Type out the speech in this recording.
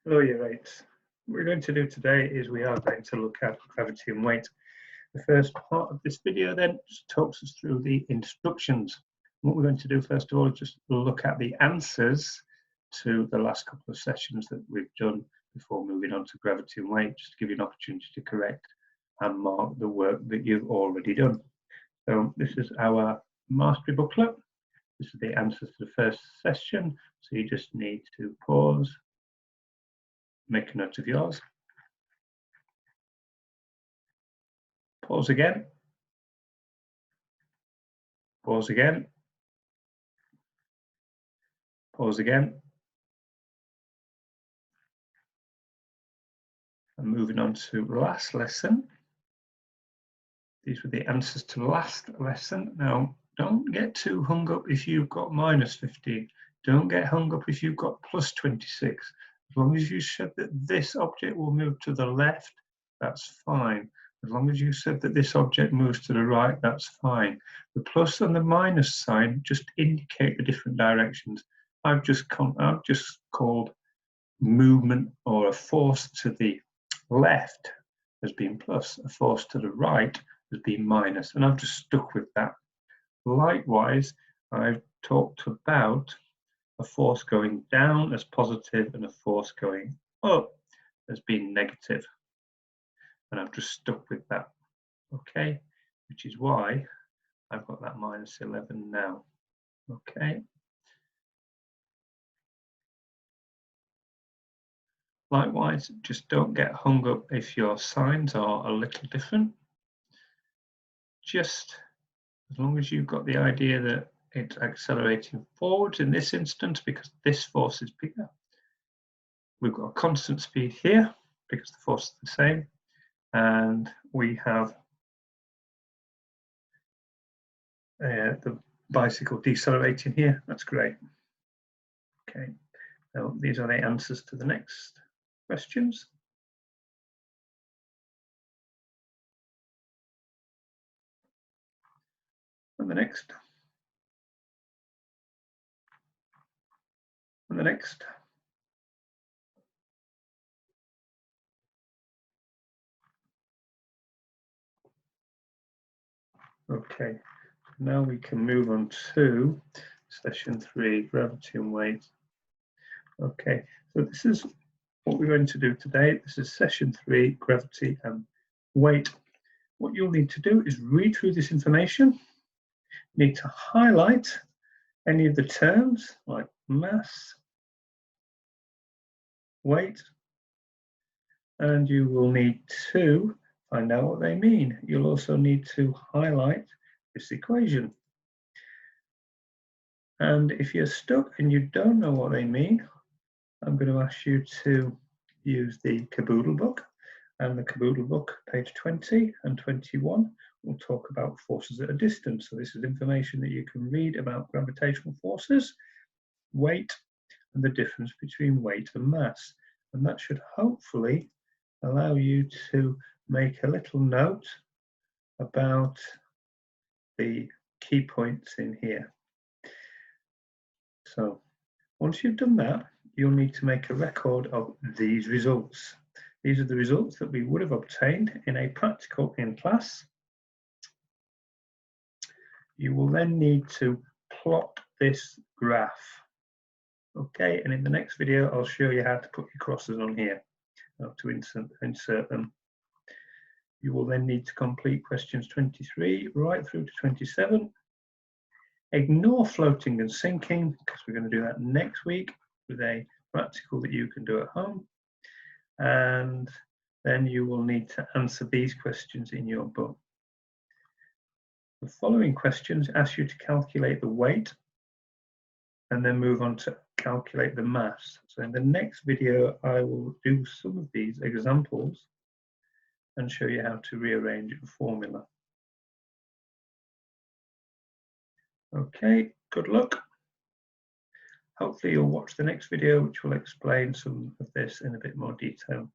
Hello, year 8s. What we're going to do today is we are going to look at gravity and weight. The first part of this video then just talks us through the instructions. What we're going to do first of all is just look at the answers to the last couple of sessions that we've done before moving on to gravity and weight, just to give you an opportunity to correct and mark the work that you've already done. So this is our mastery booklet. This is the answers to the first session. So you just need to pause, make a note of yours, pause again, pause again, pause again, and moving on to last lesson. These were the answers to last lesson. Now, don't get too hung up if you've got -15. Don't get hung up if you've got +26. As long as you said that this object will move to the left, that's fine. As long as you said that this object moves to the right, that's fine. The plus and the minus sign just indicate the different directions. I've just called movement or a force to the left as being plus, a force to the right as being minus, and I've just stuck with that. Likewise, I've talked about a force going down as positive and a force going up as being negative, and I've just stuck with that, okay, which is why I've got that -11 now, okay. Likewise, just don't get hung up if your signs are a little different. Just as long as you've got the idea that it's accelerating forwards in this instance because this force is bigger. We've got a constant speed here because the force is the same, and we have the bicycle decelerating here. That's great. Okay, now these are the answers to the next questions. And the next. And the next. Okay, now we can move on to session 3, gravity and weight. Okay, so this is what we're going to do today. This is session 3, gravity and weight. What you'll need to do is read through this information. You need to highlight any of the terms like mass, weight, and you will need to find out what they mean. You'll also need to highlight this equation. And if you're stuck and you don't know what they mean, I'm going to ask you to use the Caboodle book. And the Caboodle book, page 20 and 21, will talk about forces at a distance. So this is information that you can read about gravitational forces, weight, and the difference between weight and mass. And that should hopefully allow you to make a little note about the key points in here. So once you've done that, you'll need to make a record of these results. These are the results that we would have obtained in a practical in class. You will then need to plot this graph. Okay, and in the next video, I'll show you how to put your crosses on here, to insert them. You will then need to complete questions 23 right through to 27. Ignore floating and sinking, because we're going to do that next week with a practical that you can do at home. And then you will need to answer these questions in your book. The following questions ask you to calculate the weight and then move on to calculate the mass. So in the next video, I will do some of these examples and show you how to rearrange a formula. Okay, good luck. Hopefully you'll watch the next video, which will explain some of this in a bit more detail.